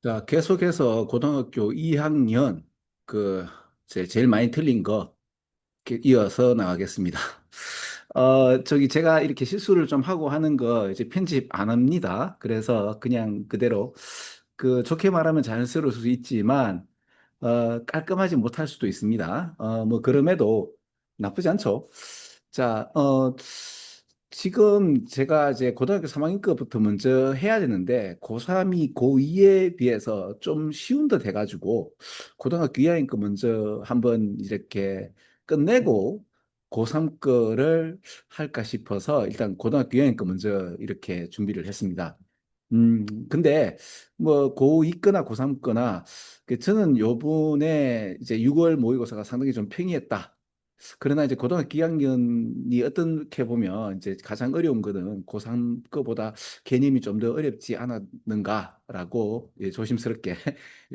자, 계속해서 고등학교 2학년 제일 많이 틀린 거 이렇게 이어서 나가겠습니다. 저기 제가 이렇게 실수를 좀 하고 하는 거 이제 편집 안 합니다. 그래서 그냥 그대로 좋게 말하면 자연스러울 수 있지만 깔끔하지 못할 수도 있습니다. 뭐 그럼에도 나쁘지 않죠. 자, 지금 제가 이제 고등학교 3학년 거부터 먼저 해야 되는데 고3이 고2에 비해서 좀 쉬운 듯 해가지고 고등학교 2학년 거 먼저 한번 이렇게 끝내고 고3 거를 할까 싶어서 일단 고등학교 2학년 거 먼저 이렇게 준비를 했습니다. 근데 뭐 고2 거나 고3 거나 저는 요번에 이제 6월 모의고사가 상당히 좀 평이했다. 그러나 이제 고등학교 2학년이 어떻게 보면 이제 가장 어려운 거는 고3 거보다 개념이 좀 더 어렵지 않았는가라고 예, 조심스럽게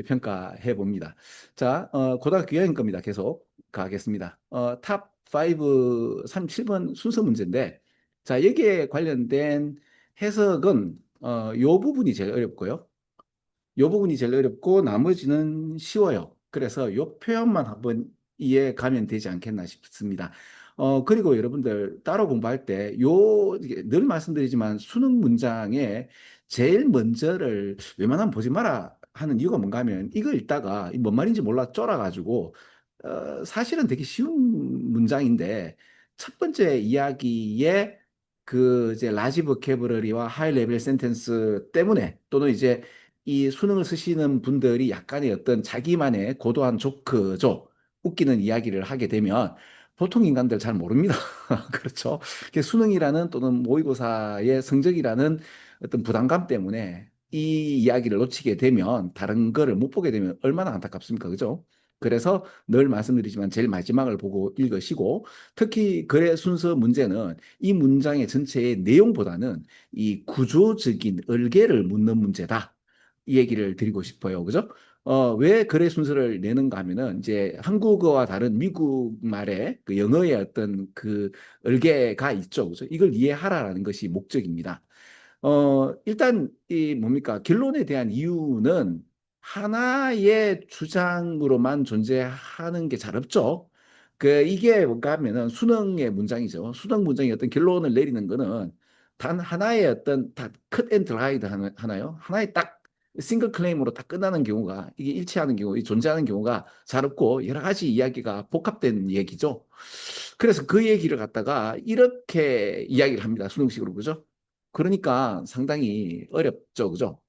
평가해 봅니다. 자, 고등학교 2학년 겁니다. 계속 가겠습니다. 탑 5, 7번 순서 문제인데, 자, 여기에 관련된 해석은 요 부분이 제일 어렵고요. 요 부분이 제일 어렵고 나머지는 쉬워요. 그래서 요 표현만 한번 이해 가면 되지 않겠나 싶습니다. 그리고 여러분들 따로 공부할 때 이게 늘 말씀드리지만 수능 문장에 제일 먼저를 웬만하면 보지 마라 하는 이유가 뭔가 하면 이거 읽다가 뭔 말인지 몰라 쫄아가지고 사실은 되게 쉬운 문장인데 첫 번째 이야기에 이제 라지 보캐브러리와 하이 레벨 센텐스 때문에 또는 이제 이 수능을 쓰시는 분들이 약간의 어떤 자기만의 고도한 조크죠. 웃기는 이야기를 하게 되면 보통 인간들 잘 모릅니다. 그렇죠. 수능이라는 또는 모의고사의 성적이라는 어떤 부담감 때문에 이 이야기를 놓치게 되면 다른 거를 못 보게 되면 얼마나 안타깝습니까? 그죠? 그래서 늘 말씀드리지만 제일 마지막을 보고 읽으시고 특히 글의 순서 문제는 이 문장의 전체의 내용보다는 이 구조적인 얼개를 묻는 문제다. 이 얘기를 드리고 싶어요. 그죠? 왜 글의 순서를 내는가 하면은 이제 한국어와 다른 미국 말의 그 영어의 어떤 그 얼개가 있죠. 그죠? 이걸 이해하라라는 것이 목적입니다. 일단 이 뭡니까? 결론에 대한 이유는 하나의 주장으로만 존재하는 게 잘 없죠. 이게 뭔가 하면은 수능의 문장이죠. 수능 문장이 어떤 결론을 내리는 거는 단 하나의 어떤 컷 앤 드라이드 하나요? 하나의 딱 싱글 클레임으로 딱 끝나는 경우가 이게 일치하는 경우, 이 존재하는 경우가 잘 없고 여러 가지 이야기가 복합된 얘기죠. 그래서 그 얘기를 갖다가 이렇게 이야기를 합니다. 수능식으로 그죠? 그러니까 상당히 어렵죠, 그죠?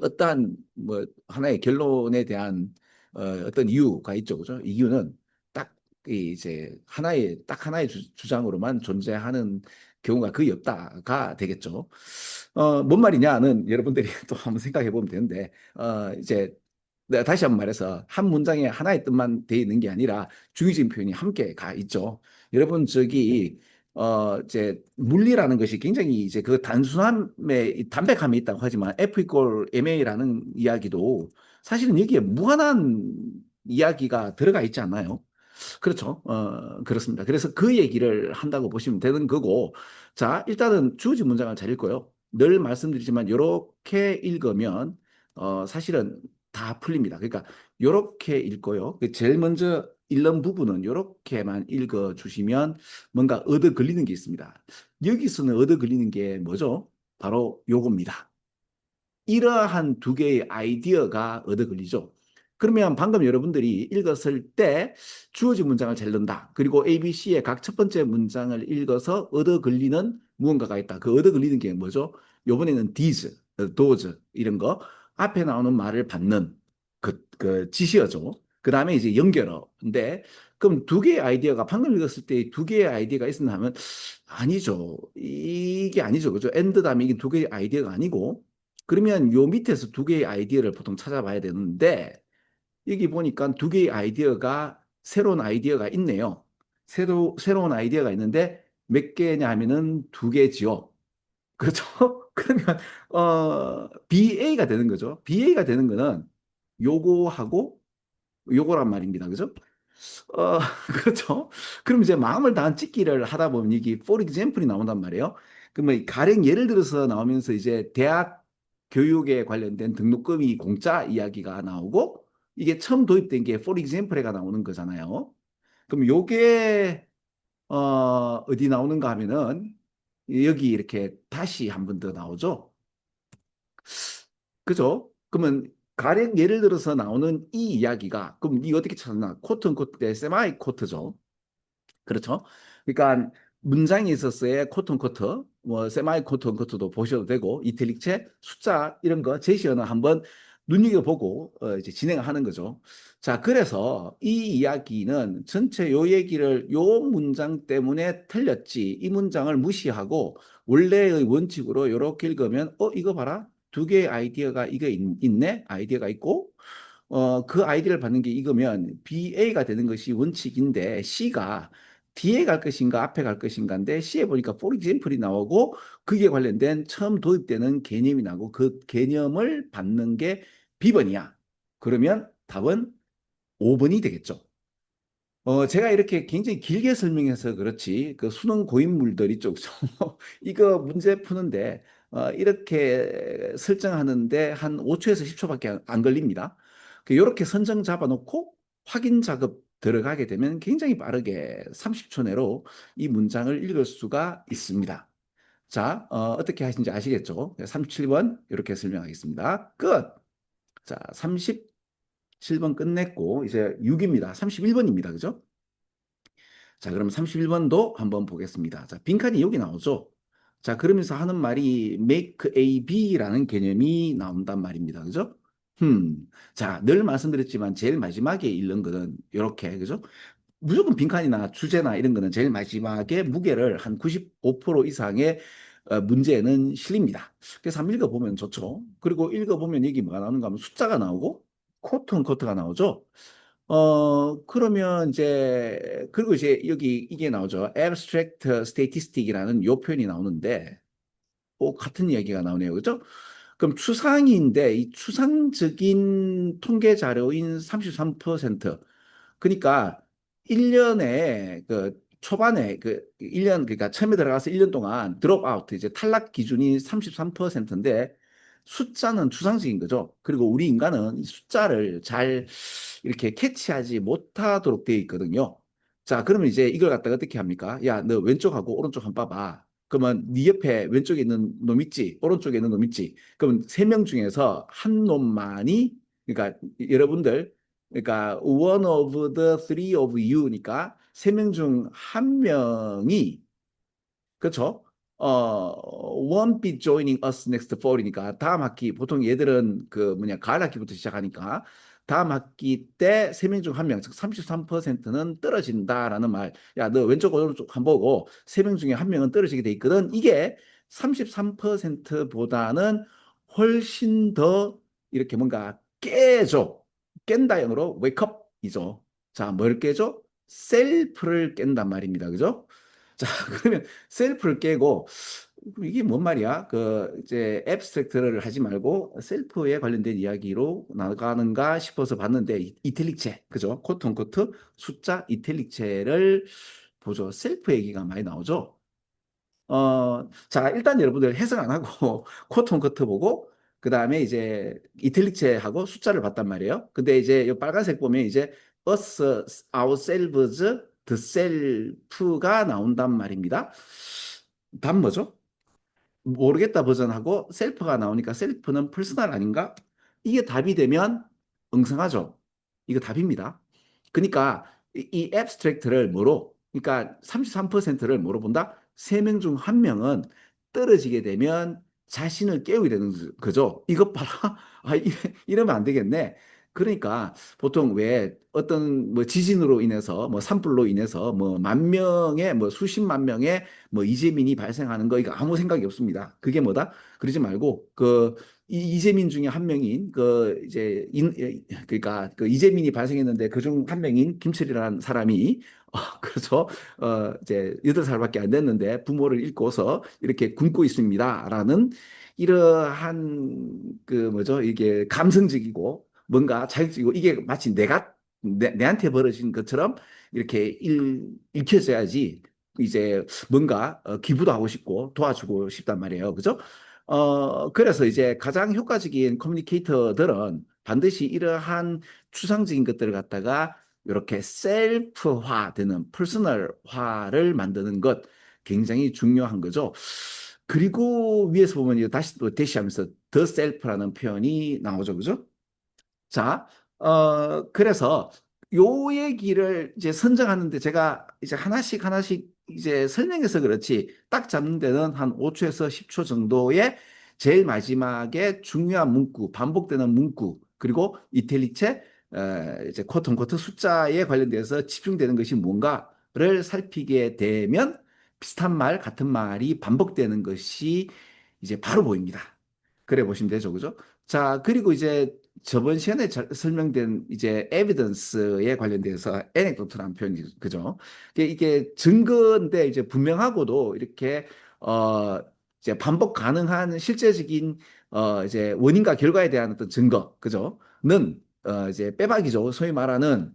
어떠한 뭐 하나의 결론에 대한 어떤 이유가 있죠, 그죠? 이유는 딱 이제 딱 하나의 주장으로만 존재하는 경우가 거의 없다가 되겠죠. 뭔 말이냐는 여러분들이 또 한번 생각해 보면 되는데, 이제 내가 다시 한번 말해서 한 문장에 하나의 뜻만 돼 있는 게 아니라 중의적인 표현이 함께 가 있죠. 여러분 이제 물리라는 것이 굉장히 이제 그 단순함에 담백함이 있다고 하지만 F 이퀄 ma라는 이야기도 사실은 여기에 무한한 이야기가 들어가 있지 않나요? 그렇죠. 그렇습니다. 그래서 그 얘기를 한다고 보시면 되는 거고, 자, 일단은 주어진 문장을 잘 읽고요. 늘 말씀드리지만, 이렇게 읽으면, 사실은 다 풀립니다. 그러니까, 이렇게 읽고요. 제일 먼저 읽는 부분은 이렇게만 읽어 주시면 뭔가 얻어 걸리는 게 있습니다. 여기서는 얻어 걸리는 게 뭐죠? 바로 요겁니다. 이러한 두 개의 아이디어가 얻어 걸리죠. 그러면 방금 여러분들이 읽었을 때 주어진 문장을 잘 넣는다. 그리고 ABC의 각 첫 번째 문장을 읽어서 얻어 걸리는 무언가가 있다. 그 얻어 걸리는 게 뭐죠? 요번에는 these, those 이런 거 앞에 나오는 말을 받는 그 지시어죠. 그 다음에 이제 연결어. 근데 그럼 두 개의 아이디어가 방금 읽었을 때 두 개의 아이디어가 있었나 하면 아니죠. 이게 아니죠. 그죠? and 다음에 이게 두 개의 아이디어가 아니고 그러면 요 밑에서 두 개의 아이디어를 보통 찾아봐야 되는데 여기 보니까 두 개의 아이디어가 새로운 아이디어가 있네요. 새로운 아이디어가 있는데 몇 개냐 하면은 두 개지요. 그렇죠? 그러면 BA가 되는 거죠. BA가 되는 거는 요거하고 요거란 말입니다. 그죠? 어, 그렇죠. 그럼 이제 마음을 다한 찍기를 하다 보면 이게 for example이 나온단 말이에요. 그러면 가령 예를 들어서 나오면서 이제 대학 교육에 관련된 등록금이 공짜 이야기가 나오고 이게 처음 도입된 게 for example가 나오는 거잖아요. 그럼 요게 어디 나오는가 하면은 여기 이렇게 다시 한 번 더 나오죠. 그죠? 그러면 가령 예를 들어서 나오는 이 이야기가 그럼 이 어떻게 찾나? 코트 코트 대 세마이 코트죠. 그렇죠? 그러니까 문장에 있어서의 코튼 코트, 뭐 세마이 코튼 코트도 보셔도 되고 이탈릭체, 숫자 이런 거 제시 언어 한번 눈여겨보고 이제 진행하는 거죠. 자, 그래서 이 이야기는 전체 요 얘기를 요 문장 때문에 틀렸지 이 문장을 무시하고 원래의 원칙으로 이렇게 읽으면 이거 봐라 두 개의 아이디어가 이게 있네 아이디어가 있고 그 아이디어를 받는 게 이거면 BA가 되는 것이 원칙인데 C가 뒤에 갈 것인가 앞에 갈 것인가인데 C에 보니까 for example이 나오고 그게 관련된 처음 도입되는 개념이 나고 그 개념을 받는 게 B번이야. 그러면 답은 5번이 되겠죠. 제가 이렇게 굉장히 길게 설명해서 그렇지, 그 수능 고인물들이 쪽, 이거 문제 푸는데, 이렇게 설정하는데 한 5초에서 10초밖에 안 걸립니다. 이렇게 선정 잡아놓고 확인 작업 들어가게 되면 굉장히 빠르게 30초 내로 이 문장을 읽을 수가 있습니다. 자, 어떻게 하시는지 아시겠죠? 37번 이렇게 설명하겠습니다. 끝! 자, 37번 끝냈고, 이제 6입니다. 31번입니다. 그죠? 자, 그럼 31번도 한번 보겠습니다. 자, 빈칸이 여기 나오죠. 자, 그러면서 하는 말이 make A B라는 개념이 나온단 말입니다. 그죠? 자, 늘 말씀드렸지만 제일 마지막에 읽는 거는 이렇게, 그죠? 무조건 빈칸이나 주제나 이런 거는 제일 마지막에 무게를 한 95% 이상의 문제는 실립니다. 그래서 한번 읽어보면 좋죠. 그리고 읽어보면 여기 뭐가 나오는가 하면 숫자가 나오고 코트 코트가 나오죠. 그러면 이제, 그리고 이제 여기 이게 나오죠. abstract statistic이라는 요 표현이 나오는데, 같은 이야기가 나오네요. 그죠? 그럼 추상인데, 이 추상적인 통계 자료인 33%. 그러니까 1년에 그 초반에 그 1년, 그러니까 처음에 들어가서 1년 동안 드롭 아웃, 이제 탈락 기준이 33%인데, 숫자는 추상적인 거죠. 그리고 우리 인간은 이 숫자를 잘 이렇게 캐치하지 못하도록 되어 있거든요. 자, 그러면 이제 이걸 갖다가 어떻게 합니까? 야, 너 왼쪽하고 오른쪽 한번 봐봐. 그러면 네 옆에 왼쪽에 있는 놈 있지? 오른쪽에 있는 놈 있지? 그러면 세 명 중에서 한 놈만이, 그러니까 여러분들, 그러니까 one of the three of you니까 세 명 중 한 명이, 그렇죠? won't be joining us next fall이니까 다음 학기 보통 얘들은 그 뭐냐 가을 학기부터 시작하니까 다음 학기 때 세 명 중 한 명, 즉 33%는 떨어진다라는 말. 야, 너 왼쪽 오른쪽 한 보고 세 명 중에 한 명은 떨어지게 돼 있거든. 이게 33%보다는 훨씬 더 이렇게 뭔가 깨져. 깬다형으로 wake up이죠. 자, 뭘 깨죠? 셀프를 깬단 말입니다. 그죠? 자, 그러면 셀프를 깨고 이게 뭔 말이야? 그 이제 앱스트랙트를 하지 말고 셀프에 관련된 이야기로 나가는가 싶어서 봤는데 이탈릭체, 그죠? 코트 온 코트 숫자 이탈릭체를 보죠. 셀프 얘기가 많이 나오죠. 자, 일단 여러분들 해석 안 하고 코트 온 코트 보고 그 다음에 이제 이탈릭체하고 숫자를 봤단 말이에요. 근데 이제 이 빨간색 보면 이제 us, ourselves, the self가 나온단 말입니다. 답 뭐죠? 모르겠다 버전하고 셀프가 나오니까 셀프는 퍼스널 아닌가? 이게 답이 되면 응성하죠. 이거 답입니다. 그러니까 이 앱스트랙트를 뭐로? 그러니까 33%를 뭐로 본다? 세 명 중 한 명은 떨어지게 되면 자신을 깨우게 되는 거죠. 이것 봐라. 아, 이러면 안 되겠네. 그러니까 보통 왜 어떤 뭐 지진으로 인해서 뭐 산불로 인해서 뭐 만 명의 뭐 수십만 명의 뭐 이재민이 발생하는 거 이거 아무 생각이 없습니다. 그게 뭐다? 그러지 말고 그 이재민 중에 한 명인 그 이제 그러니까 그 이재민이 발생했는데 그중 한 명인 김철이라는 사람이 그래서 이제 8살밖에 안 됐는데 부모를 잃고서 이렇게 굶고 있습니다라는 이러한 그 뭐죠? 이게 감성적이고 뭔가 자극적이고 이게 마치 내한테 벌어진 것처럼 이렇게 읽혀져야지 이제 뭔가 기부도 하고 싶고 도와주고 싶단 말이에요. 그죠? 그래서 이제 가장 효과적인 커뮤니케이터들은 반드시 이러한 추상적인 것들을 갖다가 이렇게 셀프화되는 퍼스널화를 만드는 것 굉장히 중요한 거죠. 그리고 위에서 보면 이제 다시 또 대시하면서 더 셀프라는 표현이 나오죠. 그죠? 자, 그래서 요 얘기를 이제 선정하는데 제가 이제 하나씩 하나씩 이제 설명해서 그렇지 딱 잡는 데는 한 5초에서 10초 정도의 제일 마지막에 중요한 문구, 반복되는 문구, 그리고 이탈리체, 이제 쿼트은쿼트 숫자에 관련돼서 집중되는 것이 뭔가를 살피게 되면 비슷한 말, 같은 말이 반복되는 것이 이제 바로 보입니다. 그래 보시면 되죠. 그죠? 자, 그리고 이제 저번 시간에 설명된 이제 에비던스에 관련돼서 에넥도트라는 표현이 그죠? 이게 증거인데 이제 분명하고도 이렇게 이제 반복 가능한 실제적인 이제 원인과 결과에 대한 어떤 증거 그죠?는 이제 빼박이죠. 소위 말하는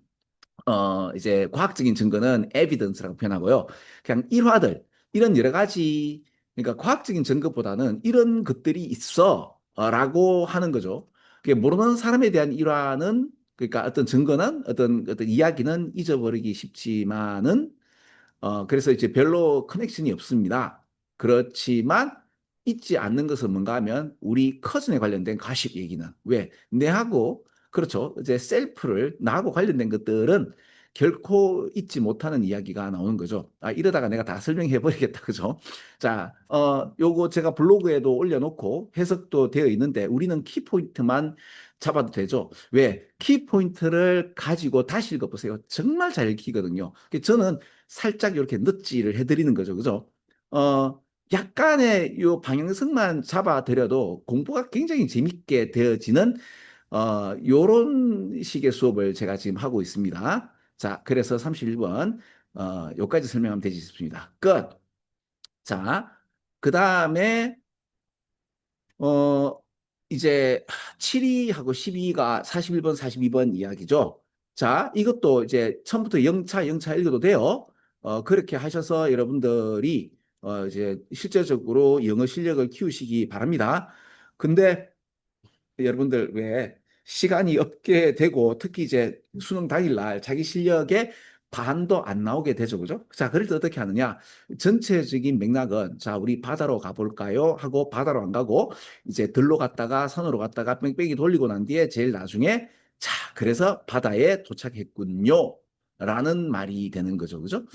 이제 과학적인 증거는 에비던스라고 표현하고요. 그냥 일화들, 이런 여러 가지, 그러니까 과학적인 증거보다는 이런 것들이 있어, 라고 하는 거죠. 그게 모르는 사람에 대한 일화는, 그러니까 어떤 증거는, 어떤 이야기는 잊어버리기 쉽지만은, 그래서 이제 별로 커넥션이 없습니다. 그렇지만 잊지 않는 것은 뭔가 하면 우리 커즌에 관련된 가십 얘기는 왜 내하고 그렇죠. 이제 셀프를 나하고 관련된 것들은 결코 잊지 못하는 이야기가 나오는 거죠. 아, 이러다가 내가 다 설명해 버리겠다. 그죠? 자, 요거 제가 블로그에도 올려놓고 해석도 되어 있는데 우리는 키포인트만 잡아도 되죠. 왜? 키포인트를 가지고 다시 읽어보세요. 정말 잘 읽히거든요. 저는 살짝 이렇게 넛지를 해드리는 거죠. 그죠? 약간의 요 방향성만 잡아드려도 공부가 굉장히 재밌게 되어지는 요런 식의 수업을 제가 지금 하고 있습니다. 자, 그래서 31번 요까지 설명하면 되지 싶습니다. 끝. 자, 그 다음에 어, 이제 7위하고 12위가 41번, 42번 이야기죠. 자, 이것도 이제 처음부터 영차 읽어도 돼요. 그렇게 하셔서 여러분들이 이제 실제적으로 영어 실력을 키우시기 바랍니다. 근데 여러분들 왜 시간이 없게 되고 특히 이제 수능 당일날 자기 실력에 반도 안 나오게 되죠, 그죠? 자, 그럴 때 어떻게 하느냐? 전체적인 맥락은 자, 우리 바다로 가볼까요? 하고 바다로 안 가고 이제 들로 갔다가 산으로 갔다가 뺑뺑이 돌리고 난 뒤에 제일 나중에 자, 그래서 바다에 도착했군요. 라는 말이 되는 거죠, 그죠?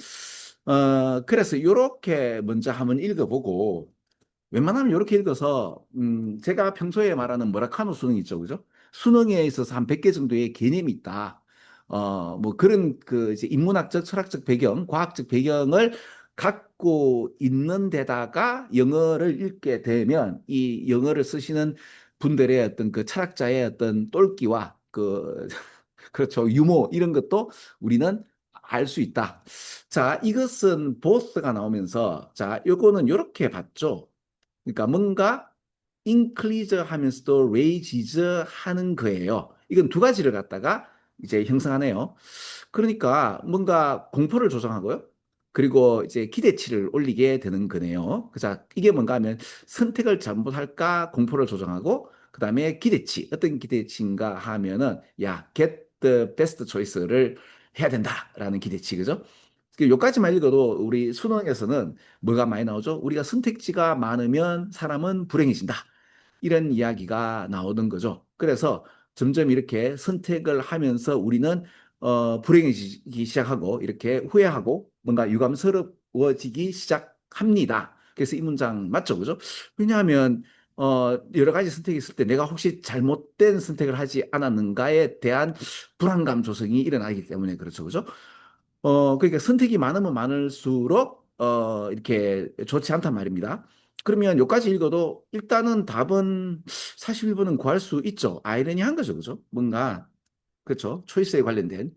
그래서 이렇게 먼저 한번 읽어보고 웬만하면 이렇게 읽어서 제가 평소에 말하는 뭐라카노 수능 있죠, 그죠? 수능에 있어서 한 100개 정도의 개념이 있다. 뭐 그런 그 이제 인문학적, 철학적 배경, 과학적 배경을 갖고 있는 데다가 영어를 읽게 되면 이 영어를 쓰시는 분들의 어떤 그 철학자의 어떤 똘끼와 그 그렇죠. 유머 이런 것도 우리는 알 수 있다. 자, 이것은 보스가 나오면서 자, 요거는 이렇게 봤죠. 그러니까 뭔가 increase 하면서도 raise 하는 거예요. 이건 두 가지를 갖다가 이제 형성하네요. 그러니까 뭔가 공포를 조정하고요. 그리고 이제 기대치를 올리게 되는 거네요. 자, 이게 뭔가 하면 선택을 잘못할까 공포를 조정하고 그다음에 기대치. 어떤 기대치인가 하면은 야, get the best choice를 해야 된다라는 기대치. 그죠? 요까지만 읽어도 우리 수능에서는 뭐가 많이 나오죠? 우리가 선택지가 많으면 사람은 불행해진다. 이런 이야기가 나오는 거죠. 그래서 점점 이렇게 선택을 하면서 우리는 불행해지기 시작하고 이렇게 후회하고 뭔가 유감스러워지기 시작합니다. 그래서 이 문장 맞죠? 그죠? 왜냐하면 여러 가지 선택이 있을 때 내가 혹시 잘못된 선택을 하지 않았는가에 대한 불안감 조성이 일어나기 때문에 그렇죠. 그죠? 그러니까 선택이 많으면 많을수록 이렇게 좋지 않단 말입니다. 그러면 여기까지 읽어도 일단은 답은 41번은 구할 수 있죠. 아이러니한 거죠. 그죠? 뭔가 그렇죠. 초이스에 관련된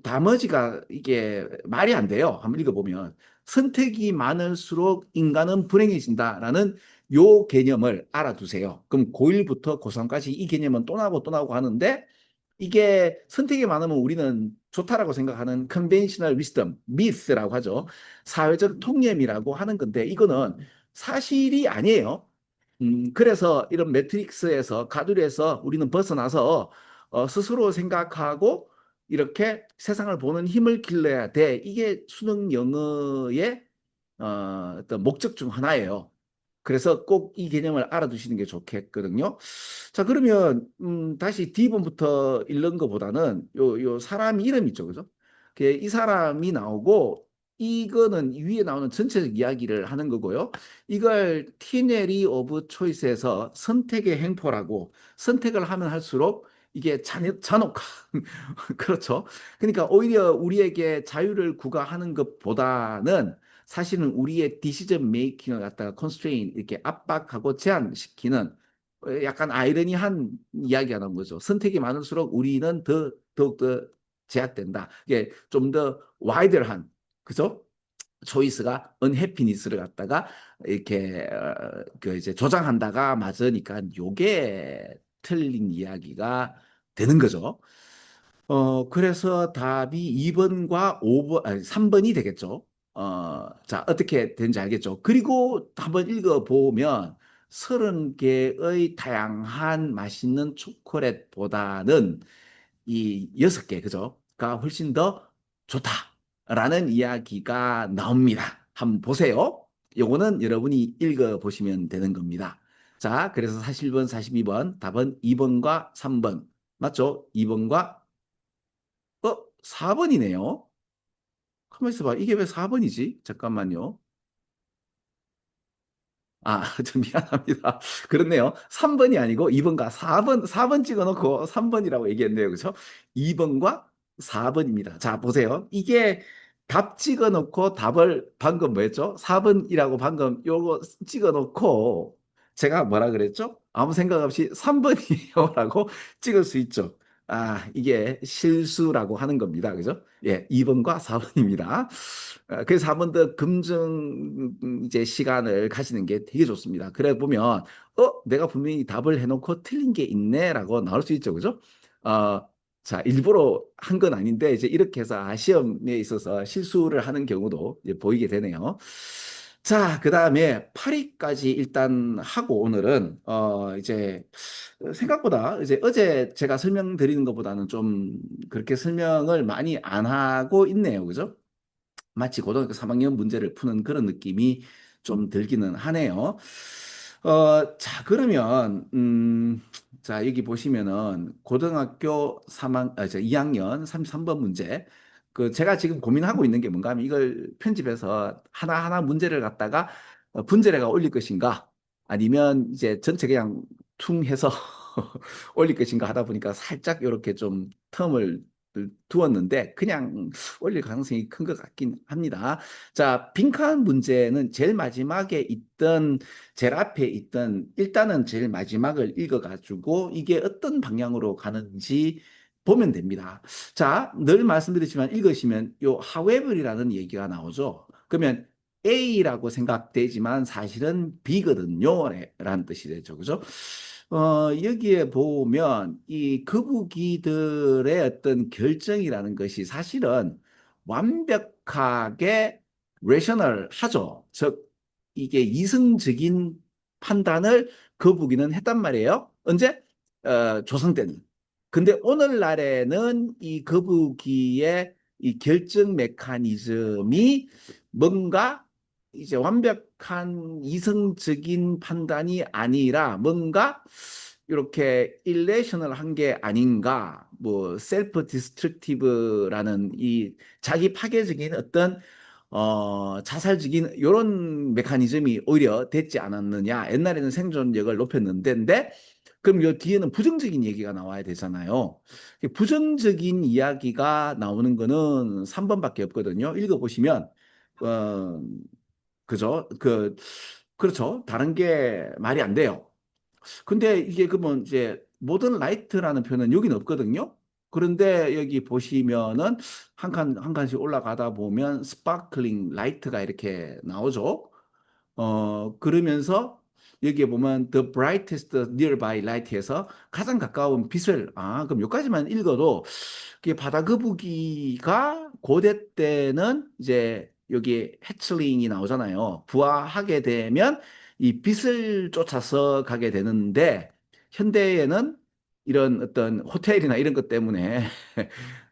나머지가 이게 말이 안 돼요. 한번 읽어보면 선택이 많을수록 인간은 불행해진다라는 요 개념을 알아두세요. 그럼 고1부터 고3까지 이 개념은 또 나오고 하는데 이게 선택이 많으면 우리는 좋다라고 생각하는 컨벤셔널 위스덤, 미스라고 하죠. 사회적 통념이라고 하는 건데 이거는 사실이 아니에요. 그래서 이런 매트릭스에서 가두리에서 우리는 벗어나서 스스로 생각하고 이렇게 세상을 보는 힘을 길러야 돼. 이게 수능 영어의 어떤 목적 중 하나예요. 그래서 꼭 이 개념을 알아두시는 게 좋겠거든요. 자, 그러면 다시 D번부터 읽는 것보다는 요 사람 이름 있죠, 그죠? 이 사람이 나오고 이거는 위에 나오는 전체적 이야기를 하는 거고요. 이걸 티네리 오브 초이스에서 선택의 행포라고 선택을 하면 할수록 이게 잔혹한 그렇죠. 그러니까 오히려 우리에게 자유를 구가하는 것보다는 사실은 우리의 디시전 메이킹을 갖다가 컨스트레인 이렇게 압박하고 제한시키는 약간 아이러니한 이야기가 나온 거죠. 선택이 많을수록 우리는 더욱더 제약된다. 이게 좀 더 와이드한 그죠? 초이스가 언해피니스를 갖다가 이렇게 그 이제 조장한다가 맞으니까 요게 틀린 이야기가 되는 거죠. 그래서 답이 2번과 5번, 아니, 3번이 되겠죠. 자, 어떻게 되는지 알겠죠. 그리고 한번 읽어보면 30개의 다양한 맛있는 초콜릿보다는 이 6개, 그죠? 가 훨씬 더 좋다라는 이야기가 나옵니다. 한번 보세요. 요거는 여러분이 읽어보시면 되는 겁니다. 자, 그래서 41번, 42번, 답은 2번과 3번. 맞죠? 2번과 4번이네요. 가만 있어봐. 이게 왜 4번이지? 잠깐만요. 아, 좀 미안합니다. 그렇네요. 3번이 아니고 2번과 4번, 4번 찍어놓고 3번이라고 얘기했네요. 그죠? 2번과 4번입니다. 자, 보세요. 이게 답 찍어놓고 답을 방금 뭐 했죠? 4번이라고 방금 요거 찍어놓고 제가 뭐라 그랬죠? 아무 생각 없이 3번이요라고 찍을 수 있죠. 아, 이게 실수라고 하는 겁니다. 그죠? 예, 2번과 4번입니다. 그래서 한 번 더 검증 이제 시간을 가시는 게 되게 좋습니다. 그래 보면 내가 분명히 답을 해놓고 틀린 게 있네라고 나올 수 있죠, 그죠? 어, 자, 일부러 한 건 아닌데 이제 이렇게 해서 시험에 있어서 실수를 하는 경우도 이제 보이게 되네요. 자, 그 다음에 8위까지 일단 하고 오늘은 이제 생각보다 이제 어제 제가 설명드리는 것보다는 좀 그렇게 설명을 많이 안 하고 있네요, 그죠? 마치 고등학교 3학년 문제를 푸는 그런 느낌이 좀 들기는 하네요. 자, 그러면, 자, 여기 보시면은 고등학교 2학년 33번 문제. 제가 지금 고민하고 있는 게 뭔가 하면 이걸 편집해서 하나하나 문제를 갖다가 분재해가 올릴 것인가 아니면 이제 전체 그냥 퉁 해서 올릴 것인가 하다 보니까 살짝 이렇게 좀 텀을 두었는데 그냥 올릴 가능성이 큰 것 같긴 합니다. 자, 빈칸 문제는 제일 마지막에 있던, 제일 앞에 있던, 일단은 제일 마지막을 읽어가지고 이게 어떤 방향으로 가는지 보면 됩니다. 자, 늘 말씀드리지만 읽으시면 요 however이라는 얘기가 나오죠. 그러면 A라고 생각되지만 사실은 B거든요. 라는 뜻이 되죠. 그죠? 여기에 보면 이 거북이들의 어떤 결정이라는 것이 사실은 완벽하게 레셔널 하죠. 즉, 이게 이성적인 판단을 거북이는 했단 말이에요. 언제? 조상 때는. 근데 오늘날에는 이 거북이의 이 결정 메커니즘이 뭔가 이제 완벽한 이성적인 판단이 아니라 뭔가 이렇게 일레이셔널한 게 아닌가, 뭐 셀프 디스트럭티브라는 이 자기 파괴적인 어떤 자살적인 이런 메커니즘이 오히려 됐지 않았느냐. 옛날에는 생존력을 높였는데, 그럼 요 뒤에는 부정적인 얘기가 나와야 되잖아요. 부정적인 이야기가 나오는 거는 3번밖에 없거든요. 읽어보시면 어, 그죠? 그렇죠. 다른 게 말이 안 돼요. 근데 이게 그러면 이제 모던 라이트라는 표현은 여기는 없거든요. 그런데 여기 보시면은 한 칸씩 올라가다 보면 스파클링 라이트가 이렇게 나오죠. 그러면서 여기에 보면 the brightest nearby light에서 가장 가까운 빛을, 그럼 여기까지만 읽어도 그게 바다 거북이가 고대 때는 이제 여기 해슬링이 나오잖아요. 부화하게 되면 이 빛을 쫓아서 가게 되는데 현대에는 이런 어떤 호텔이나 이런 것 때문에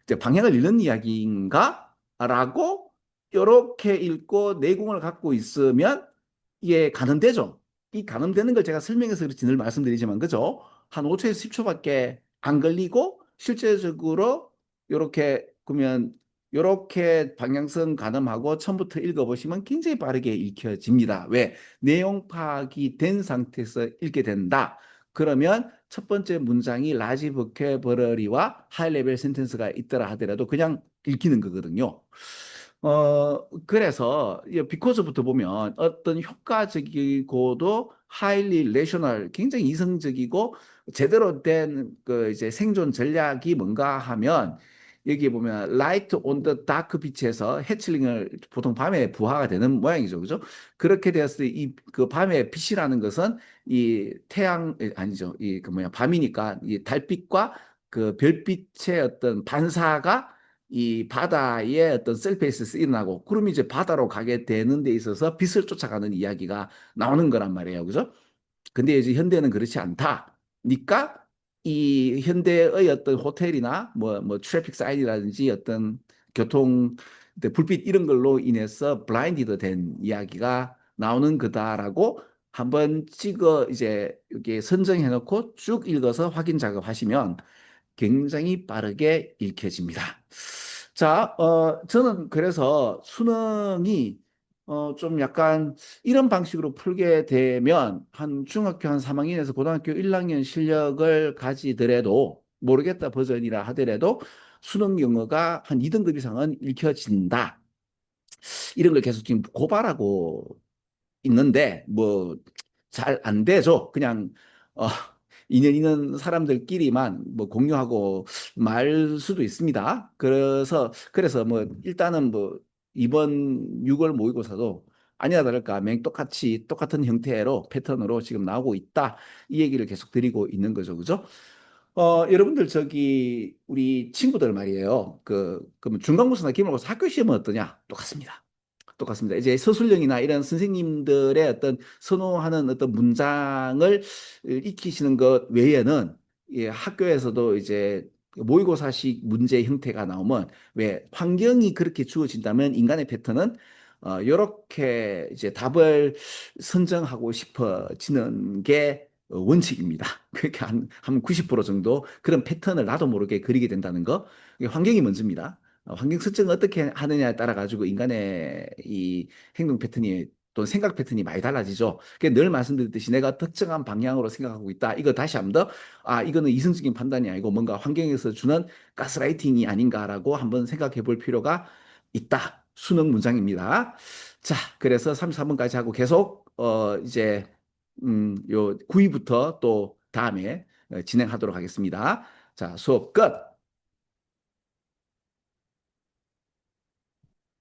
이제 방향을 잃는 이야기인가? 라고 이렇게 읽고 내공을 갖고 있으면 이게 가늠되죠. 이 가늠되는 걸 제가 설명해서 그렇지 늘 말씀드리지만 그죠? 한 5초에서 10초밖에 안 걸리고 실제적으로 이렇게 그러면 이렇게 방향성 가늠하고 처음부터 읽어보시면 굉장히 빠르게 읽혀집니다. 왜? 내용 파악이 된 상태에서 읽게 된다. 그러면 첫 번째 문장이 라지 보캐버러리와 하이 레벨 센텐스가 있더라 하더라도 그냥 읽히는 거거든요. 그래서 비코즈부터 보면 어떤 효과적이고도 하일리 레셔널, 굉장히 이성적이고 제대로 된 그 이제 생존 전략이 뭔가 하면 여기 보면 라이트 온 더 다크 빛에서 해칠링을 보통 밤에 부화가 되는 모양이죠. 그죠? 그렇게 되었을 때 이 그 밤의 빛이라는 것은 이 태양 아니죠. 이 그 뭐야 밤이니까 이 달빛과 그 별빛의 어떤 반사가 이 바다에 어떤 서페이스에서 일어나고 그럼 이제 바다로 가게 되는 데 있어서 빛을 쫓아가는 이야기가 나오는 거란 말이에요. 그죠? 근데 이제 현대는 그렇지 않다. 니까 이 현대의 어떤 호텔이나 뭐 트래픽 사인이라든지 어떤 교통 불빛 이런 걸로 인해서 블라인디드 된 이야기가 나오는 거다라고 한번 찍어 이제 이렇게 선정해 놓고 쭉 읽어서 확인 작업하시면 굉장히 빠르게 읽혀집니다. 자, 저는 그래서 수능이 좀 약간 이런 방식으로 풀게 되면 한 중학교 한 3학년에서 고등학교 1학년 실력을 가지더라도 모르겠다 버전이라 하더라도 수능 영어가 한 2등급 이상은 읽혀진다. 이런 걸 계속 지금 고발하고 있는데 뭐 잘 안 되죠. 그냥 어, 인연 있는 사람들끼리만 뭐 공유하고 말 수도 있습니다. 그래서 뭐 일단은 뭐 이번 6월 모의고사도 아니나 다를까 똑같이 똑같은 형태로 패턴으로 지금 나오고 있다. 이 얘기를 계속 드리고 있는 거죠. 그죠? 여러분들 저기 우리 친구들 말이에요. 그러면 중간고사나 기말고사 학교 시험은 어떠냐? 똑같습니다. 똑같습니다. 이제 서술형이나 이런 선생님들의 어떤 선호하는 어떤 문장을 익히시는 것 외에는 예, 학교에서도 이제 모의고사식 문제 형태가 나오면 왜 환경이 그렇게 주어진다면 인간의 패턴은 이렇게 이제 답을 선정하고 싶어지는 게 원칙입니다. 그렇게 한 90% 정도 그런 패턴을 나도 모르게 그리게 된다는 거. 이게 환경이 먼저입니다. 환경 설정을 어떻게 하느냐에 따라 가지고 인간의 이 행동 패턴이 또 생각 패턴이 많이 달라지죠. 늘 말씀드렸듯이 내가 특정한 방향으로 생각하고 있다. 이거 다시 한번 더, 이거는 이성적인 판단이 아니고 뭔가 환경에서 주는 가스라이팅이 아닌가라고 한번 생각해 볼 필요가 있다. 수능 문장입니다. 자, 그래서 34번까지 하고 계속, 이제, 요 9위부터 또 다음에 진행하도록 하겠습니다. 자, 수업 끝!